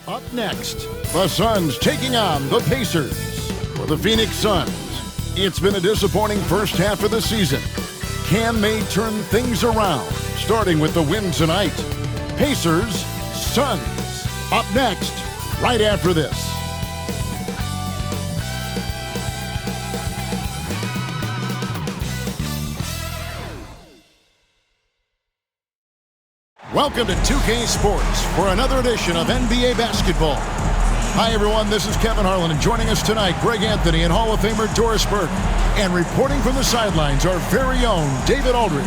Up next, the Suns taking on the Pacers. For the Phoenix Suns, it's been a disappointing first half of the season. Can they turn things around, starting with the win tonight? Pacers, Suns. Up next, right after this. Welcome to 2K Sports for another edition of NBA Basketball. Hi, everyone. This is Kevin Harlan, and joining us tonight, Greg Anthony and Hall of Famer Doris Burke. And reporting from the sidelines, our very own David Aldridge.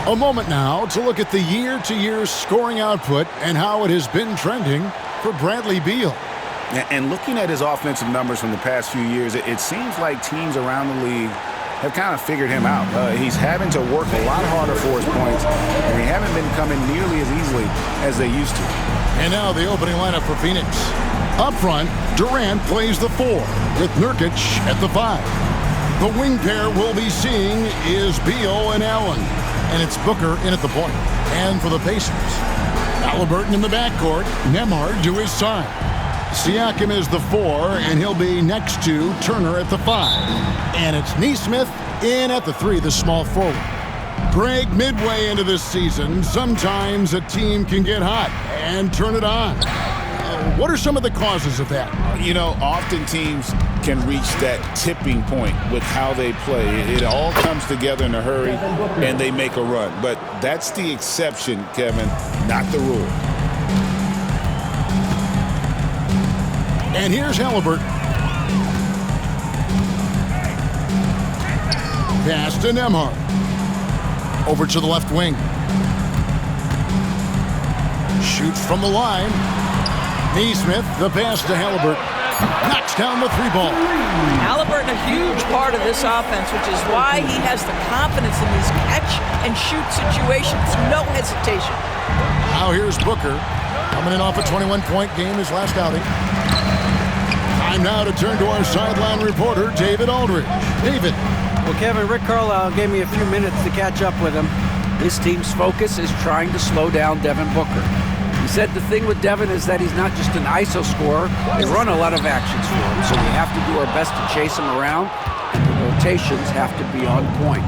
A moment now to look at the year-to-year scoring output and how it has been trending for Bradley Beal. And looking at his offensive numbers from the past few years, it seems like teams around the league have kind of figured him out. He's having to work a lot harder for his points, and they haven't been coming nearly as easily as they used to. And now the opening lineup for Phoenix. Up front, Durant plays the 4, with Nurkic at the 5. The wing pair we'll be seeing is Beal and Allen, and it's Booker in at the point. And for the Pacers, Halliburton in the backcourt, Nembhard to his side. Siakam is the 4, and he'll be next to Turner at the 5. And it's Nesmith in at the 3, the small forward. Greg, midway into this season, sometimes a team can get hot and turn it on. What are some of the causes of that? You know, often teams can reach that tipping point with how they play. It all comes together in a hurry, and they make a run. But that's the exception, Kevin, not the rule. And here's Halliburton. Pass to Nembhard. Over to the left wing. Shoots from the line. Nesmith, the pass to Halliburton. Knocks down the 3-ball. Halliburton, a huge part of this offense, which is why he has the confidence in these catch-and-shoot situations. No hesitation. Now here's Booker. Coming in off a 21-point game his last outing. Time now to turn to our sideline reporter, David Aldridge. David. Well, Kevin, Rick Carlisle gave me a few minutes to catch up with him. His team's focus is trying to slow down Devin Booker. He said the thing with Devin is that he's not just an ISO scorer. They run a lot of actions for him, so we have to do our best to chase him around, and the rotations have to be on point.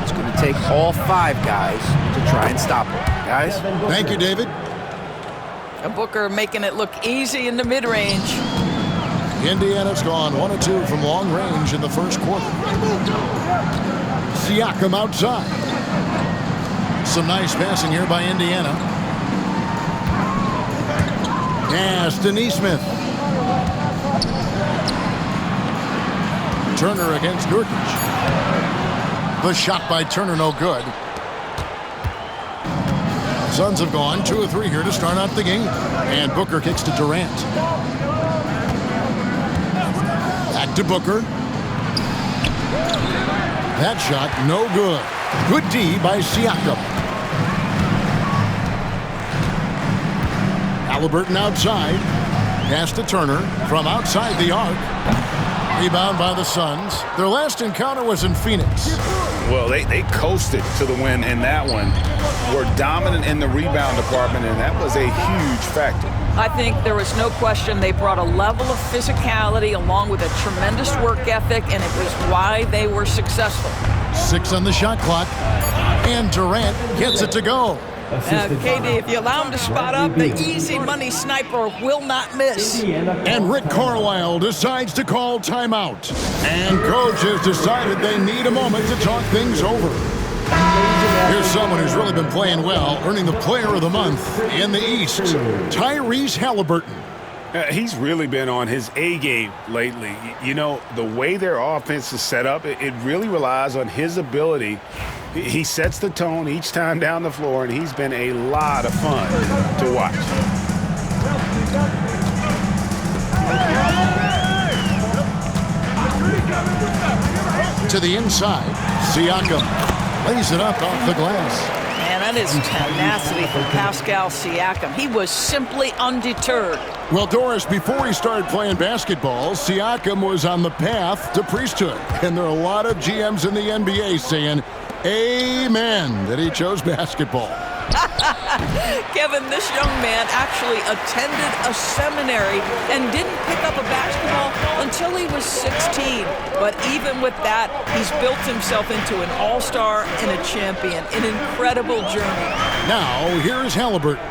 It's going to take all 5 guys to try and stop him. Guys? Thank you, David. And Booker making it look easy in the mid-range. Indiana's gone 1 of 2 from long range in the first quarter. Siakam outside. Some nice passing here by Indiana. Pass to Nesmith. Turner against Nurkic. The shot by Turner no good. Suns have gone 2 of 3 here to start out the game. And Booker kicks to Durant. Back to Booker. That shot, no good. Good D by Siakam. Halliburton outside. Pass to Turner from outside the arc. Rebound by the Suns. Their last encounter was in Phoenix. Well, they coasted to the win in that one. Were dominant in the rebound department, and that was a huge factor. I think there was no question they brought a level of physicality along with a tremendous work ethic, and it was why they were successful. 6 on the shot clock, and Durant gets it to go. KD, if you allow him to spot up, the easy money sniper will not miss. And Rick Carlisle decides to call timeout. And coach has decided they need a moment to talk things over. Here's someone who's really been playing well, earning the Player of the Month in the East, Tyrese Halliburton. He's really been on his A game lately. You know, the way their offense is set up, it really relies on his ability. He sets the tone each time down the floor, and he's been a lot of fun to watch. To the inside, Siakam lays it up off the glass. Man, that is tenacity from Pascal Siakam. He was simply undeterred. Well, Doris, before he started playing basketball, Siakam was on the path to priesthood. And there are a lot of GMs in the NBA saying, amen, that he chose basketball. Kevin, this young man actually attended a seminary and didn't pick up a basketball until he was 16. But even with that, he's built himself into an all-star and a champion. An incredible journey. Now, here's Halliburton.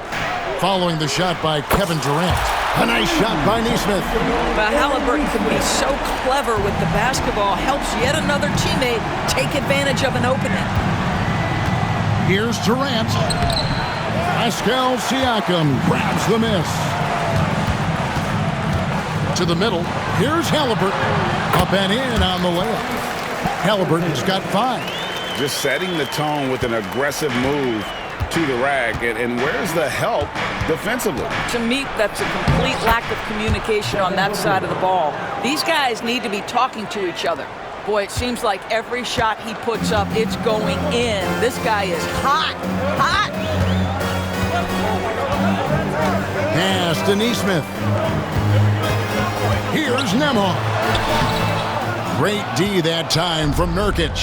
Following the shot by Kevin Durant. A nice shot by Nesmith. But Halliburton can be so clever with the basketball, helps yet another teammate take advantage of an opening. Here's Durant. Pascal Siakam grabs the miss. To the middle. Here's Halliburton. Up and in on the layup. Halliburton's got 5. Just setting the tone with an aggressive move to the rack. And where's the help defensively? To me, that's a complete lack of communication on that side of the ball. These guys need to be talking to each other. Boy, it seems like every shot he puts up, it's going in. This guy is hot, hot. Pass to Nesmith. Here's Nembhard. Great D that time from Nurkic.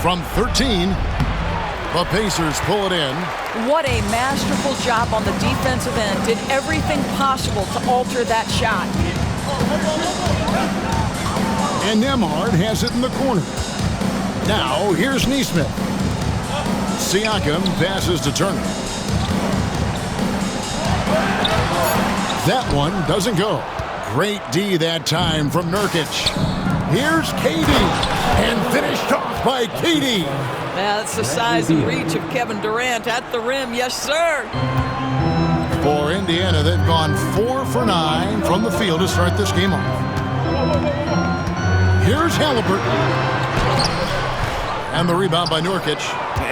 From 13, the Pacers pull it in. What a masterful job on the defensive end. Did everything possible to alter that shot. And Nembhard has it in the corner. Now, here's Nesmith. Siakam passes to Turner. That one doesn't go. Great D that time from Nurkic. Here's KD. And finished off by KD. Yeah, that's the size and reach of Kevin Durant at the rim. Yes, sir. For Indiana, they've gone 4 for 9 from the field to start this game off. Here's Halliburton. And the rebound by Nurkic.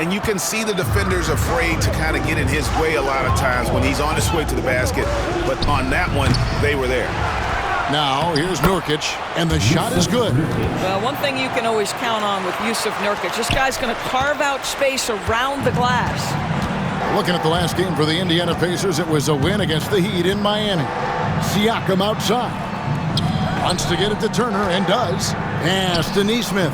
And you can see the defenders afraid to kind of get in his way a lot of times when he's on his way to the basket. But on that one, they were there. Now, here's Nurkic, and the shot is good. Well, one thing you can always count on with Jusuf Nurkic, this guy's going to carve out space around the glass. Looking at the last game for the Indiana Pacers, it was a win against the Heat in Miami. Siakam outside. Wants to get it to Turner, and does. Pass to Nesmith.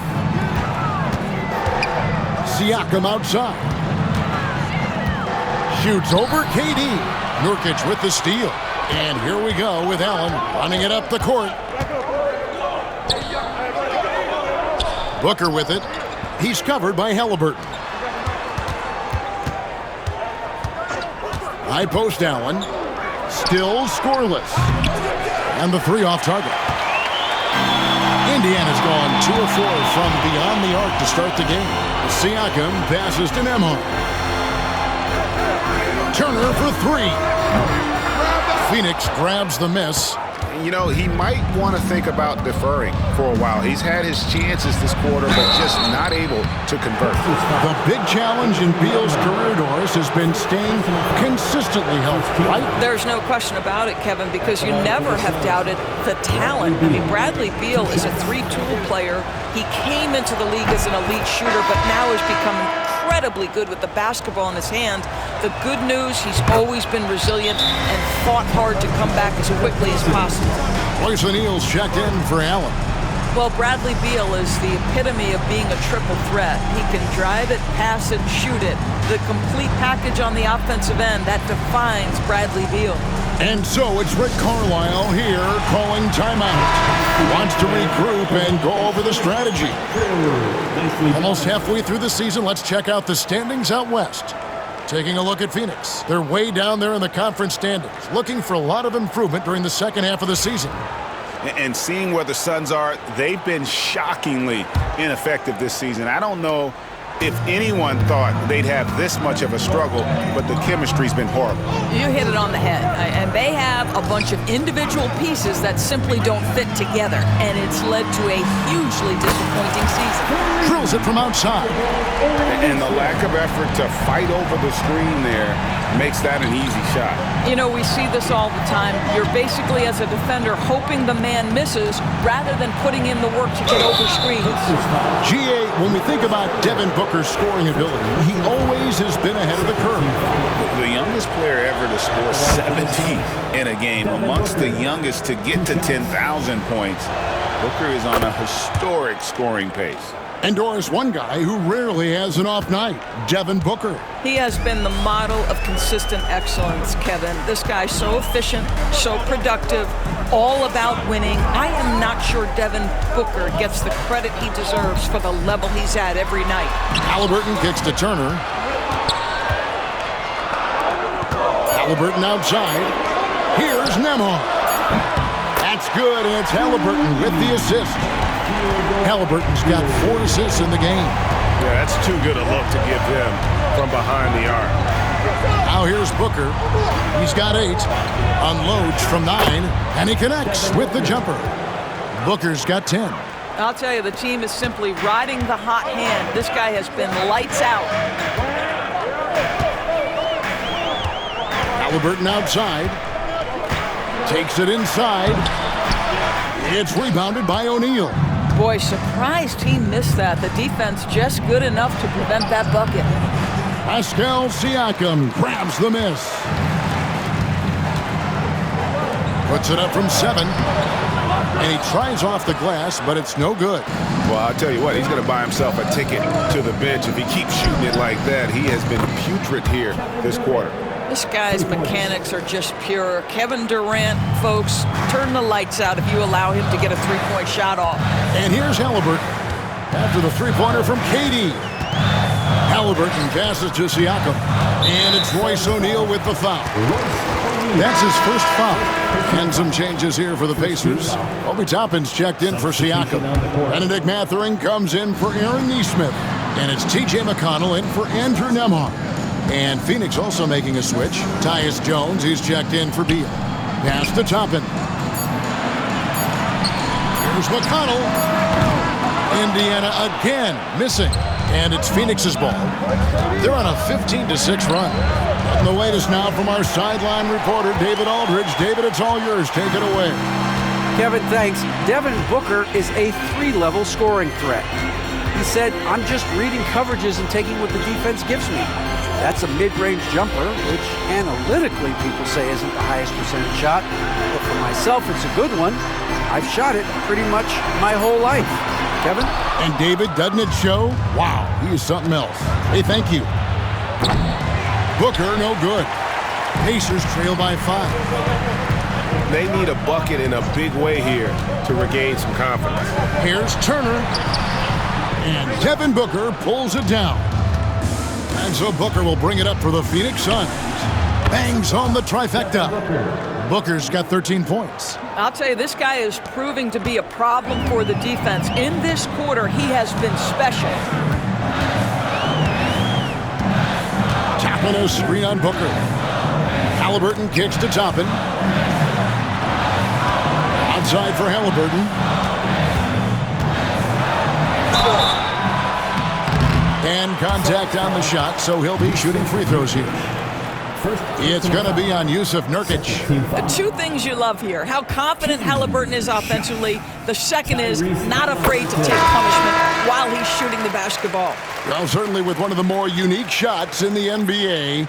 Siakam outside. Shoots over KD. Nurkic with the steal. And here we go with Allen running it up the court. Booker with it. He's covered by Halliburton. High post Allen. Still scoreless. And the 3 off target. Indiana's gone 2 of 4 from beyond the arc to start the game. Siakam passes to Nembhard. Turner for 3. Phoenix grabs the miss. You know, he might want to think about deferring for a while. He's had his chances this quarter, but just not able to convert. The big challenge in Beal's career, Doris, has been staying consistently healthy, right? There's no question about it, Kevin, because you never have doubted the talent. I mean, Bradley Beal is a 3-tool player. He came into the league as an elite shooter, but now has become incredibly good with the basketball in his hand. The good news, he's always been resilient and fought hard to come back as quickly as possible. Royce O'Neal's checked in for Allen. Well, Bradley Beal is the epitome of being a triple threat. He can drive it, pass it, shoot it. The complete package on the offensive end, that defines Bradley Beal. And so it's Rick Carlisle here calling timeout. He wants to regroup and go over the strategy. Almost halfway through the season, let's check out the standings out west. Taking a look at Phoenix. They're way down there in the conference standings, looking for a lot of improvement during the second half of the season. And seeing where the Suns are, they've been shockingly ineffective this season. I don't know if anyone thought they'd have this much of a struggle, but the chemistry's been horrible. You hit it on the head. And they have a bunch of individual pieces that simply don't fit together. And it's led to a hugely disappointing season. Drills it from outside. And the lack of effort to fight over the screen there makes that an easy shot. You know, we see this all the time. You're basically, as a defender, hoping the man misses rather than putting in the work to get over screens. GA, when we think about Devin Booker's scoring ability, he always has been ahead of the curve. The youngest player ever to score 70 in a game, amongst the youngest to get to 10,000 points. Booker is on a historic scoring pace. Endorse one guy who rarely has an off night, Devin Booker. He has been the model of consistent excellence, Kevin. This guy's so efficient, so productive, all about winning. I am not sure Devin Booker gets the credit he deserves for the level he's at every night. Halliburton kicks to Turner. Halliburton outside. Here's Nembhard. That's good, and it's Halliburton with the assist. Halliburton's got 4 assists in the game. Yeah, that's too good a look to give him from behind the arc. Now here's Booker. He's got 8. Unloads from 9, and he connects with the jumper. Booker's got 10. I'll tell you, the team is simply riding the hot hand. This guy has been lights out. Halliburton outside. Takes it inside. It's rebounded by O'Neal. Boy, surprised he missed that. The defense just good enough to prevent that bucket. Pascal Siakam grabs the miss. Puts it up from 7. And he tries off the glass, but it's no good. Well, I'll tell you what, he's going to buy himself a ticket to the bench. If he keeps shooting it like that, he has been putrid here this quarter. This guy's mechanics are just pure. Kevin Durant, folks, turn the lights out if you allow him to get a three-point shot off. And here's Halliburton after the three-pointer from KD. Halliburton passes to Siakam. And it's Royce O'Neal with the foul. That's his first foul. And some changes here for the Pacers. Obi Toppin's checked in for Siakam. Benedict Mathurin comes in for Aaron Nesmith. And it's T.J. McConnell in for Andrew Nembhard. And Phoenix also making a switch. Tyus Jones, he's checked in for Beal. Pass to Toppin. Here's McConnell. Indiana again missing. And it's Phoenix's ball. They're on a 15-6 run. And the latest now from our sideline reporter, David Aldridge. David, it's all yours. Take it away. Kevin, thanks. Devin Booker is a 3-level scoring threat. He said, I'm just reading coverages and taking what the defense gives me. That's a mid-range jumper, which analytically people say isn't the highest percentage shot. But for myself, it's a good one. I've shot it pretty much my whole life. Kevin? And David, doesn't it show? Wow, he is something else. Hey, thank you. Booker, no good. Pacers trail by 5. They need a bucket in a big way here to regain some confidence. Here's Turner. And Devin Booker pulls it down. And so Booker will bring it up for the Phoenix Suns. Bangs home the trifecta. Booker's got 13 points. I'll tell you, this guy is proving to be a problem for the defense. In this quarter, he has been special. Toppin a screen on Booker. Halliburton kicks to Toppin. Outside for Halliburton. And contact on the shot, so he'll be shooting free throws here. It's going to be on Jusuf Nurkic. The two things you love here, how confident Halliburton is offensively. The second is not afraid to take punishment while he's shooting the basketball. Well, certainly with one of the more unique shots in the NBA,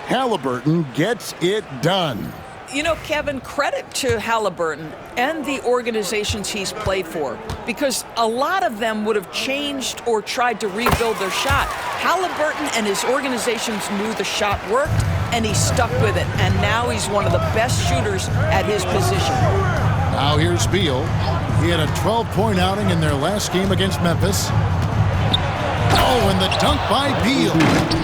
Halliburton gets it done. You know, Kevin, credit to Halliburton and the organizations he's played for, because a lot of them would have changed or tried to rebuild their shot. Halliburton and his organizations knew the shot worked, and he stuck with it. And now he's one of the best shooters at his position. Now here's Beal. He had a 12-point outing in their last game against Memphis. Oh, and the dunk by Beal.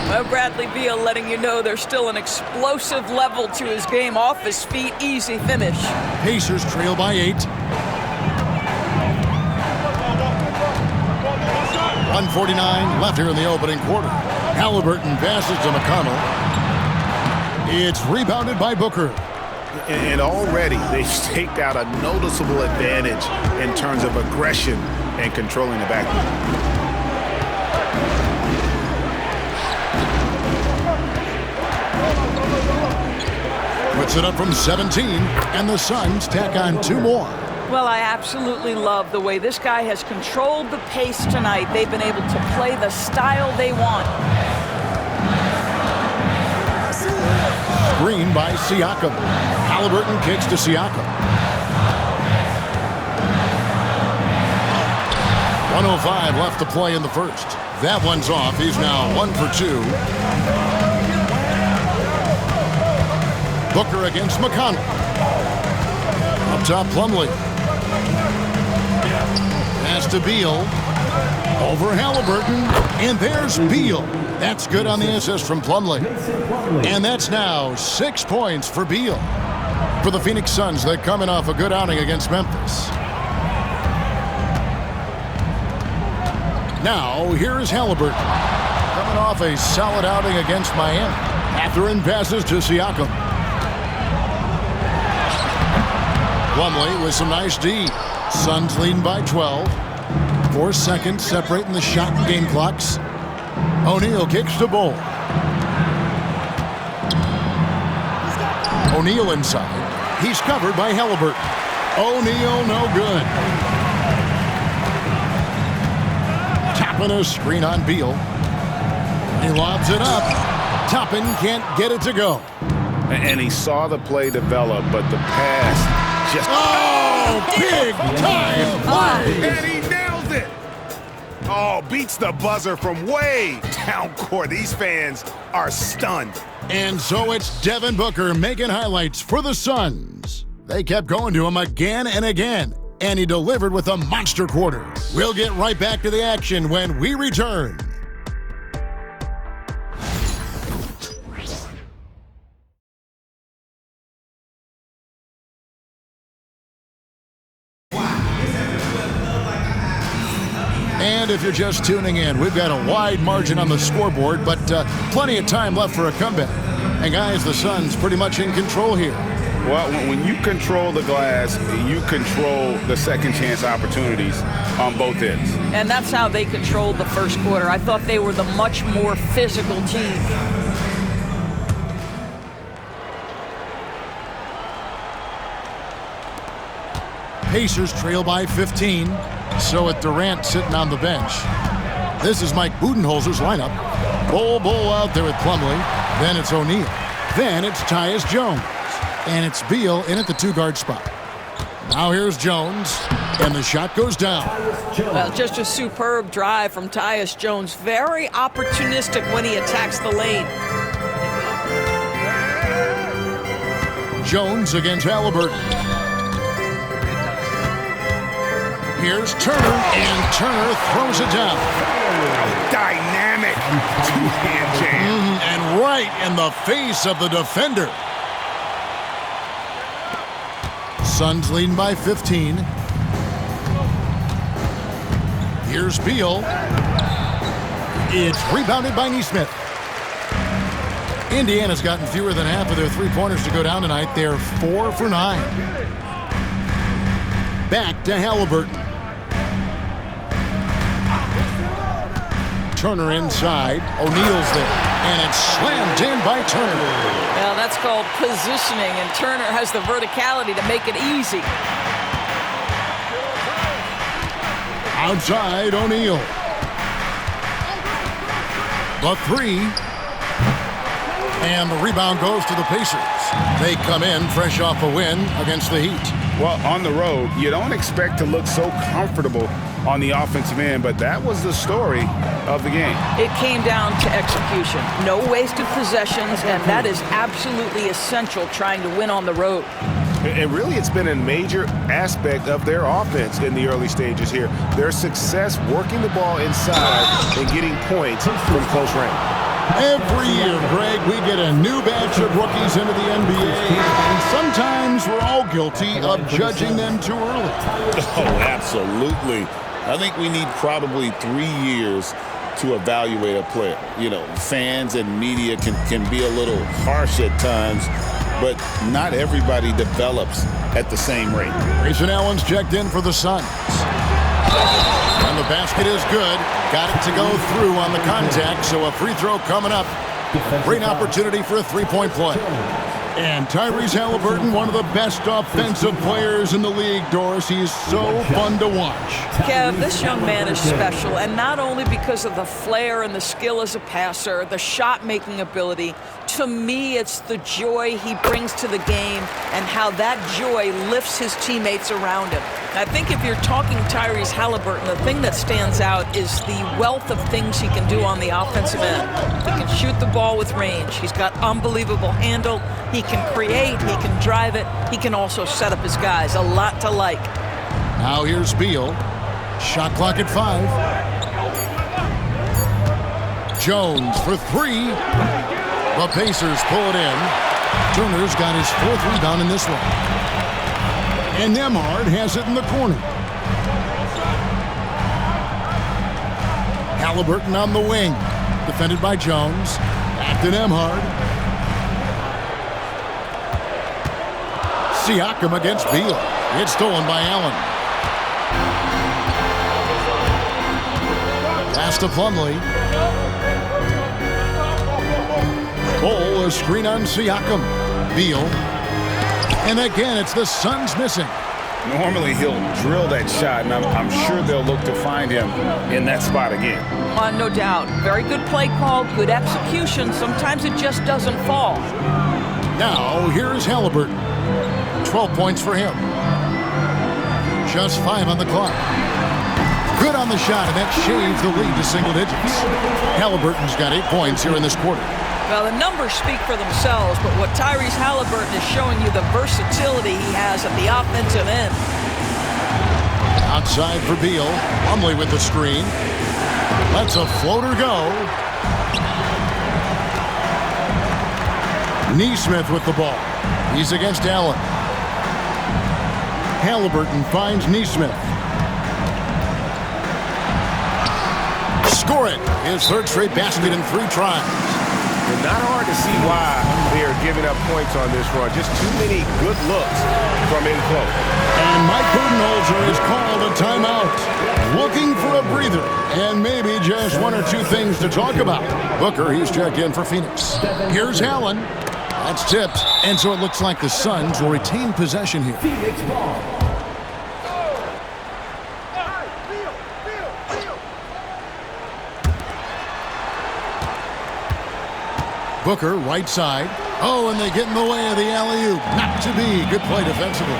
Well, Bradley Beal letting you know there's still an explosive level to his game. Off his feet, easy finish. Pacers trail by 8. 1:49 left here in the opening quarter. Halliburton passes to McConnell. It's rebounded by Booker. And already they've staked out a noticeable advantage in terms of aggression and controlling the backcourt. Puts it up from 17, and the Suns tack on 2 more. Well, I absolutely love the way this guy has controlled the pace tonight. They've been able to play the style they want. Screen by Siakam. Halliburton kicks to Siakam. 1:05 left to play in the first. That one's off. He's now 1 for 2. Booker against McConnell. Up top, Plumlee. Pass to Beal. Over Halliburton. And there's Beal. That's good on the assist from Plumlee. And that's now 6 points for Beal. For the Phoenix Suns, they're coming off a good outing against Memphis. Now, here is Halliburton. Coming off a solid outing against Miami. Mathurin passes to Siakam. Plumlee with some nice D. Suns leading by 12. 4 seconds separating the shot and game clocks. O'Neal kicks to Bol. O'Neal inside. He's covered by Halliburton. O'Neal no good. Tapping a screen on Beal. He lobs it up. Toppin can't get it to go. And he saw the play develop, but the pass just... Oh, big time play! And he nails it! Oh, beats the buzzer from way down court. These fans are stunned. And so it's Devin Booker making highlights for the Suns. They kept going to him again and again, and he delivered with a monster quarter. We'll get right back to the action when we return. And if you're just tuning in, we've got a wide margin on the scoreboard, but plenty of time left for a comeback. And guys, the Suns pretty much in control here. Well, when you control the glass, you control the second chance opportunities on both ends. And that's how they controlled the first quarter. I thought they were the much more physical team. Pacers trail by 15. So at Durant sitting on the bench. This is Mike Budenholzer's lineup. Bol out there with Plumlee. Then it's O'Neal. Then it's Tyus Jones. And it's Beal in at the 2-guard spot. Now here's Jones. And the shot goes down. Well, just a superb drive from Tyus Jones. Very opportunistic when he attacks the lane. Jones against Halliburton. Here's Turner, and Turner throws it down. Dynamic two-hand jam. And right in the face of the defender. Suns leading by 15. Here's Beal. It's rebounded by Nesmith. Indiana's gotten fewer than half of their three-pointers to go down tonight. They're 4 for 9. Back to Halliburton. Turner inside. O'Neal's there. And it's slammed in by Turner. Well, that's called positioning, and Turner has the verticality to make it easy. Outside, O'Neal. The 3. And the rebound goes to the Pacers. They come in fresh off a win against the Heat. Well, on the road, you don't expect to look so comfortable on the offensive end, but that was the story of the game. It came down to execution. No wasted possessions, and that is absolutely essential trying to win on the road. And really, it's been a major aspect of their offense in the early stages here. Their success working the ball inside and getting points from close range. Every year, Greg, we get a new batch of rookies into the NBA, and sometimes we're all guilty of judging them too early. Oh, absolutely. I think we need probably 3 years to evaluate a player. You know, fans and media can be a little harsh at times, but not everybody develops at the same rate. Grayson Allen's checked in for the Suns. And the basket is good. Got it to go through on the contact, so a free throw coming up. Great opportunity for a three-point play. And Tyrese Halliburton, one of the best offensive players in the league, Doris. He is so fun to watch. Kev, this young man is special, and not only because of the flair and the skill as a passer, the shot-making ability. To me, it's the joy he brings to the game and how that joy lifts his teammates around him. I think if you're talking Tyrese Halliburton, the thing that stands out is the wealth of things he can do on the offensive end. He can shoot the ball with range. He's got unbelievable handle. He can create. He can drive it. He can also set up his guys. A lot to like. Now here's Beal. Shot clock at 5. Jones for 3. The Pacers pull it in. Turner's got his 4th rebound in this one. And Nembhard has it in the corner. Halliburton on the wing. Defended by Jones. Back to Nembhard. Siakam against Beal. It's stolen by Allen. Pass to Plumlee. Bol, a screen on Siakam. Beal. And again, it's the Suns missing. Normally, he'll drill that shot, and I'm sure they'll look to find him in that spot again. No doubt. Very good play call, good execution. Sometimes it just doesn't fall. Now, here's Halliburton. 12 points for him. Just 5 on the clock. Good on the shot, and that shaves the lead to single digits. Halliburton's got 8 points here in this quarter. Well, the numbers speak for themselves, but what Tyrese Halliburton is showing you the versatility he has at the offensive end. Outside for Beal. Plumlee with the screen. Lets a floater go. Nesmith with the ball. He's against Allen. Halliburton finds Nesmith. Score it. His 3rd straight basket in 3 tries. It's not hard to see why they are giving up points on this run. Just too many good looks from in close. And Mike Budenholzer has called a timeout. Looking for a breather and maybe just 1 or 2 things to talk about. Booker, he's checked in for Phoenix. Here's Allen. That's tipped. And so it looks like the Suns will retain possession here. Phoenix ball. Booker, right side. Oh, and they get in the way of the alley-oop. Not to be. Good play defensively.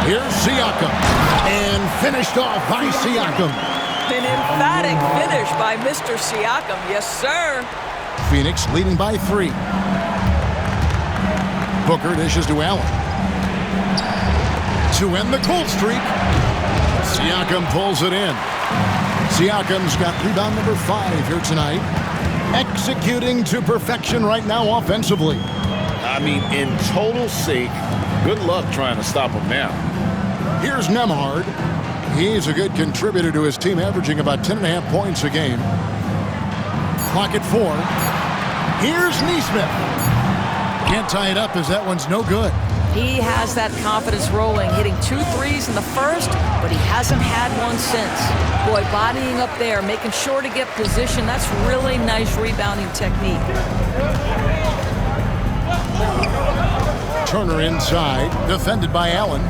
Here's Siakam. And finished off by Siakam. An emphatic finish by Mr. Siakam. Yes, sir. Phoenix leading by 3. Booker dishes to Allen. To end the cold streak. Siakam pulls it in. Siakam's got rebound number 5 here tonight. Executing to perfection right now offensively. I mean, in total sync. Good luck trying to stop him now. Here's Nembhard. He's a good contributor to his team, averaging about 10.5 points a game. Clock at 4. Here's Nesmith. Can't tie it up as that one's no good. He has that confidence rolling, hitting 2 threes in the first, but he hasn't had one since. Boy, bodying up there, making sure to get position. That's really nice rebounding technique. Turner inside, defended by Allen.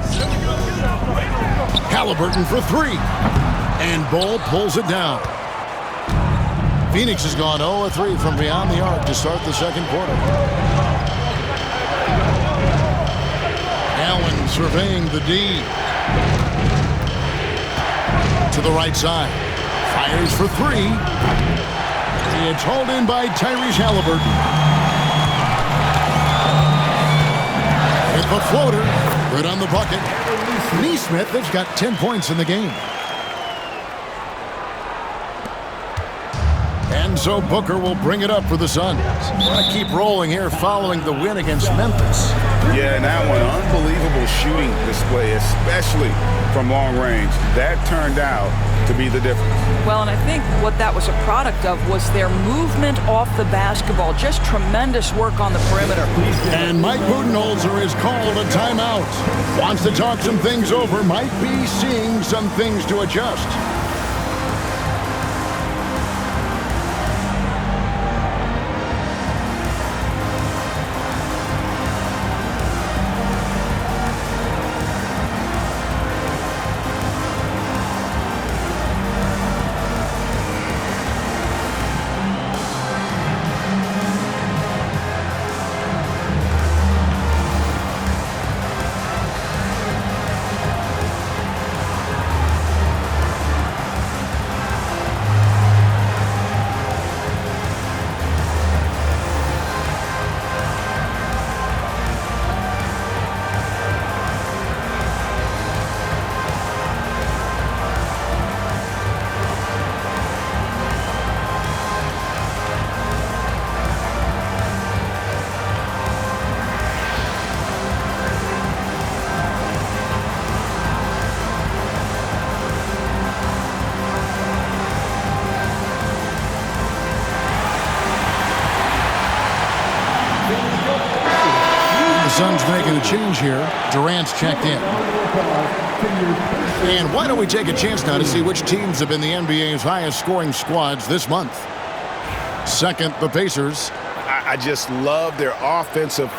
Halliburton for 3. And Bol pulls it down. Phoenix has gone 0-3 from beyond the arc to start the second quarter. Allen surveying the D. To the right side. Fires for 3. It's hauled in by Tyrese Halliburton. With the floater. Good on the bucket. Nesmith has got 10 points in the game. And so Booker will bring it up for the Suns. Want to keep rolling here following the win against Memphis. Yeah, and that one, unbelievable shooting display, especially from long range. That turned out to be the difference. Well, and I think what that was a product of was their movement off the basketball. Just tremendous work on the perimeter. And Mike Budenholzer has called a timeout. Wants to talk some things over. Might be seeing some things to adjust. The Suns making a change here. Durant's checked in. And why don't we take a chance now to see which teams have been the NBA's highest scoring squads this month. Second, the Pacers. I just love their offensive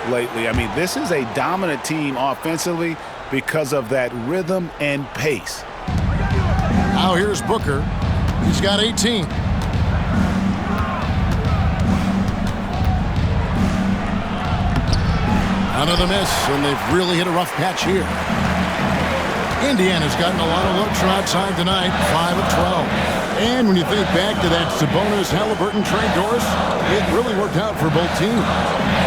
lately. I mean, this is a dominant team offensively because of that rhythm and pace. Now here's Booker. He's got 18. Another miss, and they've really hit a rough patch here. Indiana's gotten a lot of looks from outside tonight, 5 of 12. And when you think back to that Sabonis-Halliburton trade, Doris, it really worked out for both teams.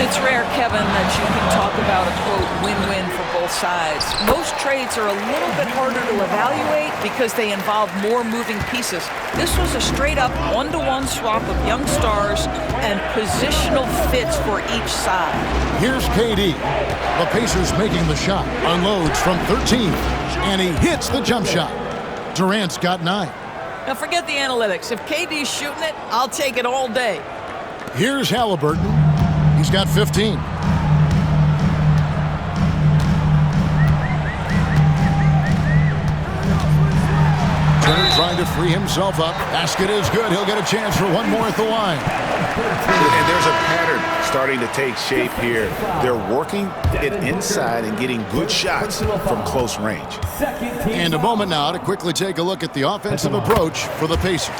It's rare, Kevin, that you can talk about a, quote, win-win for both sides. Most trades are a little bit harder to evaluate because they involve more moving pieces. This was a straight-up one-to-one swap of young stars and positional fits for each side. Here's KD. The Pacers making the shot. Unloads from 13, and he hits the jump shot. Durant's got 9. Now forget the analytics. If KD's shooting it, I'll take it all day. Here's Halliburton. He's got 15. Turner trying to free himself up. Basket is good. He'll get a chance for one more at the line. And there's a pattern starting to take shape here. They're working it inside and getting good shots from close range. And a moment now to quickly take a look at the offensive approach for the Pacers.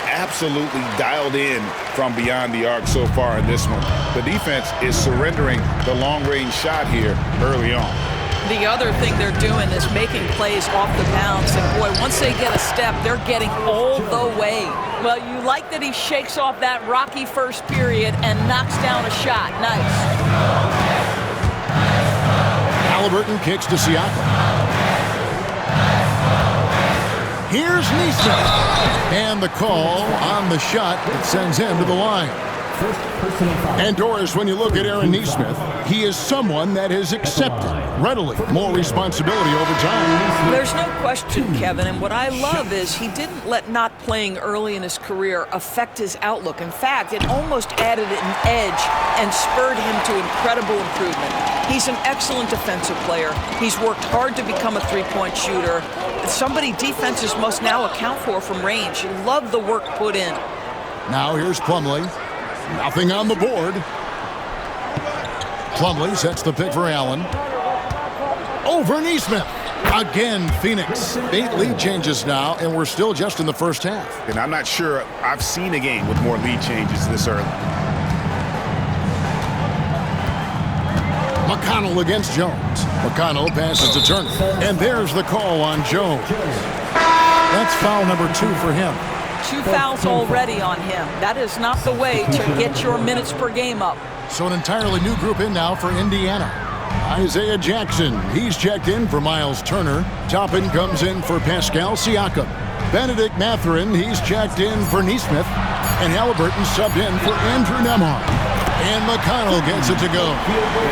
Absolutely dialed in from beyond the arc so far in this one. The defense is surrendering the long-range shot here early on. The other thing they're doing is making plays off the bounce. And, boy, once they get a step, they're getting all the way. Well, you like that he shakes off that rocky first period and knocks down a shot. Nice. Halliburton kicks to Siakam. Here's Nesmith. And the call on the shot that sends him to the line. And Doris, when you look at Aaron Nesmith, he is someone that has accepted readily more responsibility over time. There's no question, Kevin, and what I love is he didn't let not playing early in his career affect his outlook. In fact, it almost added an edge and spurred him to incredible improvement. He's an excellent defensive player. He's worked hard to become a three-point shooter. Somebody defenses must now account for from range. Love the work put in. Now here's Plumlee. Nothing on the board. Plumlee sets the pick for Allen. Over Nesmith. Again, Phoenix. 8 lead changes now, and we're still just in the first half. And I'm not sure I've seen a game with more lead changes this early. McConnell against Jones. McConnell passes to Turner. And there's the call on Jones. That's foul number 2 for him. 2 fouls already on him. That is not the way to get your minutes per game up. So an entirely new group in now for Indiana. Isaiah Jackson, he's checked in for Miles Turner. Toppin comes in for Pascal Siakam. Benedict Mathurin, he's checked in for Nesmith. And Halliburton subbed in for Andrew Nembhard. And McConnell gets it to go.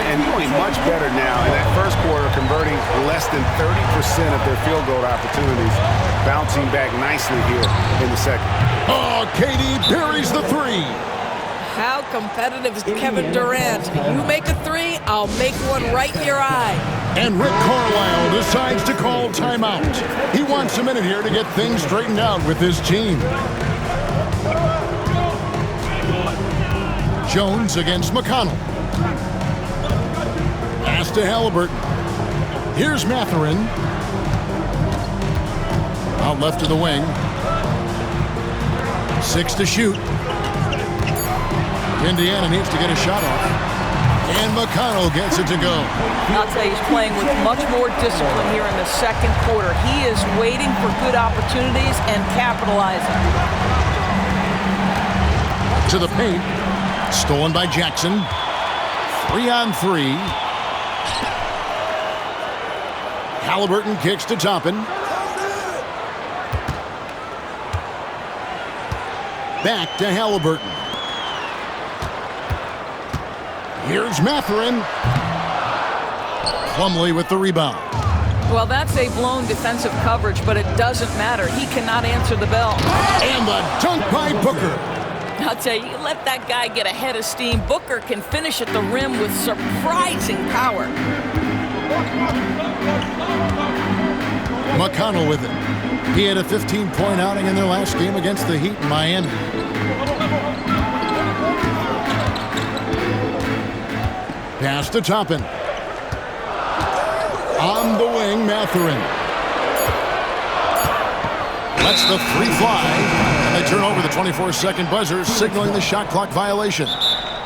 And doing much better now in that first quarter, converting less than 30% of their field goal opportunities, bouncing back nicely here in the second. Oh, KD buries the 3. How competitive is Kevin Durant? You make a 3, I'll make one right in your eye. And Rick Carlisle decides to call timeout. He wants a minute here to get things straightened out with his team. Jones against McConnell. Pass to Halliburton. Here's Mathurin. Out left to the wing. 6 to shoot. Indiana needs to get a shot off. And McConnell gets it to go. I'll tell you, he's playing with much more discipline here in the second quarter. He is waiting for good opportunities and capitalizing. To the paint. Stolen by Jackson. 3-on-3. Halliburton kicks to Toppin. Back to Halliburton. Here's Mathurin. Plumlee with the rebound. Well, that's a blown defensive coverage, but it doesn't matter. He cannot answer the bell. And the dunk by Booker. I'll tell you, you let that guy get a head of steam. Booker can finish at the rim with surprising power. McConnell with it. He had a 15-point outing in their last game against the Heat in Miami. Pass to Toppin. On the wing, Mathurin. Lets the three fly. And they turn over the 24-second buzzer, signaling the shot clock violation.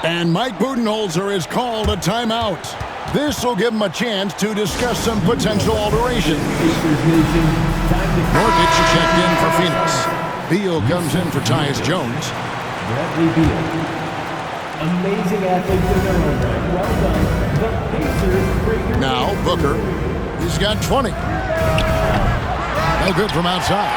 And Mike Budenholzer has called a timeout. This will give him a chance to discuss some potential alteration. Nurkic checked in for Phoenix. Beal comes in for Tyus Jones. Bradley Beal. Amazing athletes in their own right. Well done. The Pacers break. Now Booker. He's got 20. No good from outside.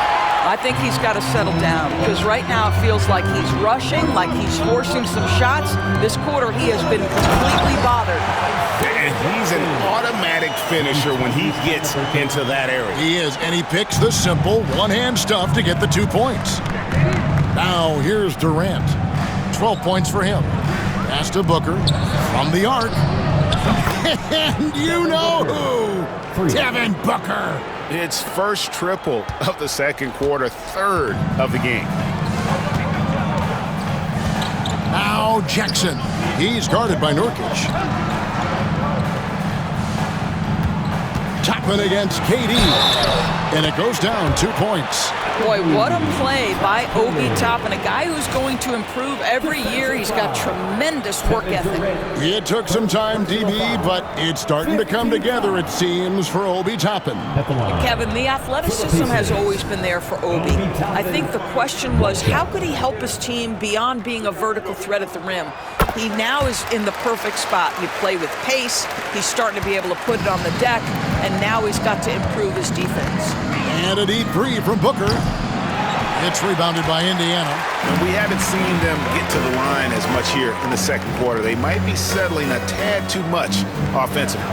I think he's got to settle down because right now it feels like he's rushing, like he's forcing some shots. This quarter he has been completely bothered. And he's an automatic finisher when he gets into that area. He is, and he picks the simple one-hand stuff to get the 2 points. Now here's Durant. 12 points for him. Pass to Booker from the arc. And you know who? Devin Booker. It's first triple of the second quarter, third of the game. Now Jackson. He's guarded by Nurkic. Toppin against KD. And it goes down 2 points. Boy, what a play by Obi Toppin, a guy who's going to improve every year. He's got tremendous work ethic. It took some time, DB, but it's starting to come together, it seems, for Obi Toppin. Kevin, the athleticism has always been there for Obi. I think the question was, how could he help his team beyond being a vertical threat at the rim? He now is in the perfect spot. You play with pace. He's starting to be able to put it on the deck, and now he's got to improve his defense. And a deep three from Booker. It's rebounded by Indiana. And we haven't seen them get to the line as much here in the second quarter. They might be settling a tad too much offensively.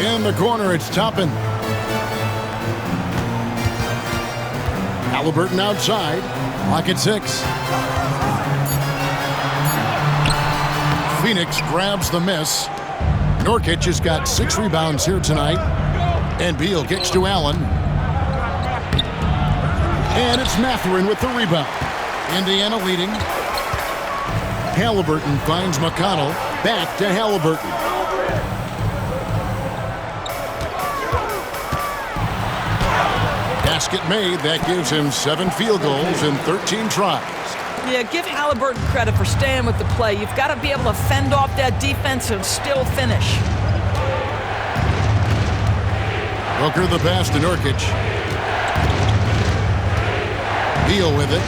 In the corner, it's Toppin. Halliburton outside. Clock at 6. Phoenix grabs the miss. Nurkic has got 6 rebounds here tonight. And Beal kicks to Allen. And it's Mathurin with the rebound. Indiana leading. Halliburton finds McConnell. Back to Halliburton. Basket made. That gives him 7 field goals in 13 tries. Yeah, give Halliburton credit for staying with the play. You've got to be able to fend off that defense and still finish. Booker the pass to Nurkic. Beal with it.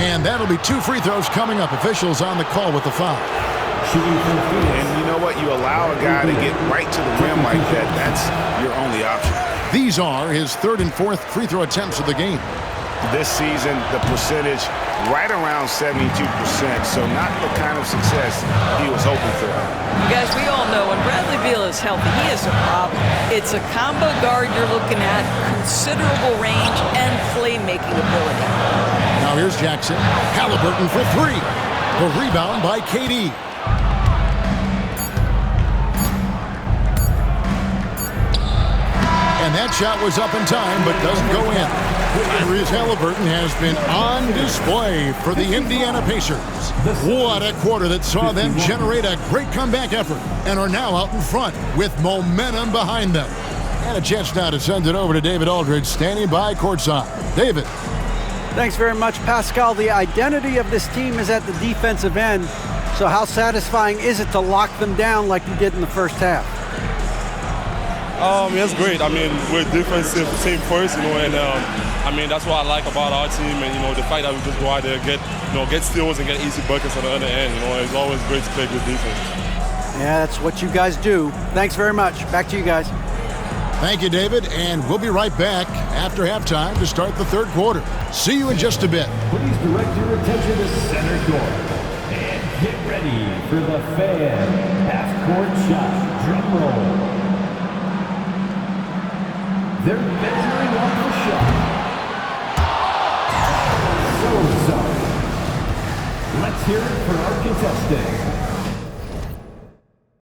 And that'll be 2 free throws coming up. Officials on the call with the foul. And you know what? You allow a guy to get right to the rim like that. That's your only option. These are his 3rd and 4th free throw attempts of the game. This season, the percentage right around 72%, so not the kind of success he was hoping for. Guys, we all know when Bradley Beal is healthy, he is a problem. It's a combo guard you're looking at, considerable range and playmaking ability. Now here's Jackson. Halliburton for 3. The rebound by KD. And that shot was up in time, but doesn't go in. Tyrese Halliburton has been on display for the Indiana Pacers. What a quarter that saw them generate a great comeback effort and are now out in front with momentum behind them. And a chance now to send it over to David Aldridge, standing by courtside. David. Thanks very much, Pascal. The identity of this team is at the defensive end. So how satisfying is it to lock them down like you did in the first half? It's great. I mean, we're a defensive team first, and I mean, that's what I like about our team, and the fact that we just go out there and get steals and get easy buckets on the other end. It's always great to play good defense. Yeah, that's what you guys do. Thanks very much. Back to you guys. Thank you, David, and we'll be right back after halftime to start the 3rd quarter. See you in just a bit. Please direct your attention to center court and get ready for the fan half-court shot. Drum roll. They're measuring up the shot. So sorry. Let's hear it for our contestant.